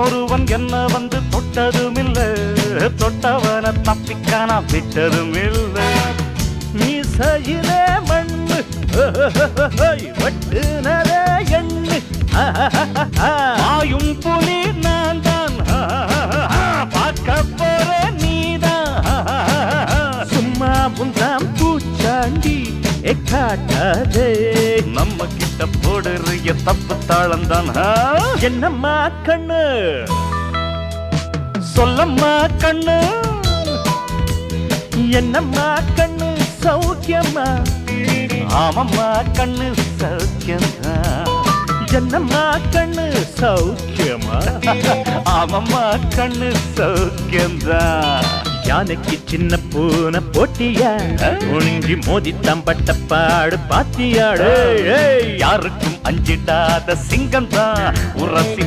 ஒருவன் என்ன வந்து தொட்டதும் இல்ல, தொட்டவன தப்பிக்கான விட்டதும் இல்ல. மீசையிலே மண்ணு வெட்டுனரே எண்ணு, ஆயும் புலி நான் தான், பார்க்க போற நீதான். சும்மா புந்தாம் பூச்சாண்டி காட்டாதே, நம்ம கிட்ட போடுறிய தப்பு தாளந்தான். என்னம்மா கண்ணு சொல்லம்மா கண்ணு, என்னம்மா கண்ணு சௌக்கியம்மா? ஆமம்மா கண்ணு சௌக்கியம்மா. என்னம்மா கண்ணு சௌக்கியமா? ஆமம்மா கண்ணு சௌக்கியம்தான். யானைக்கு சின்ன பூனை போட்டியா, ஒழுங்கி மோதி தம்பட்ட பாடு பாத்தியாடு. யாருக்கும் அஞ்சிடாத சிங்கம் தான் உரசி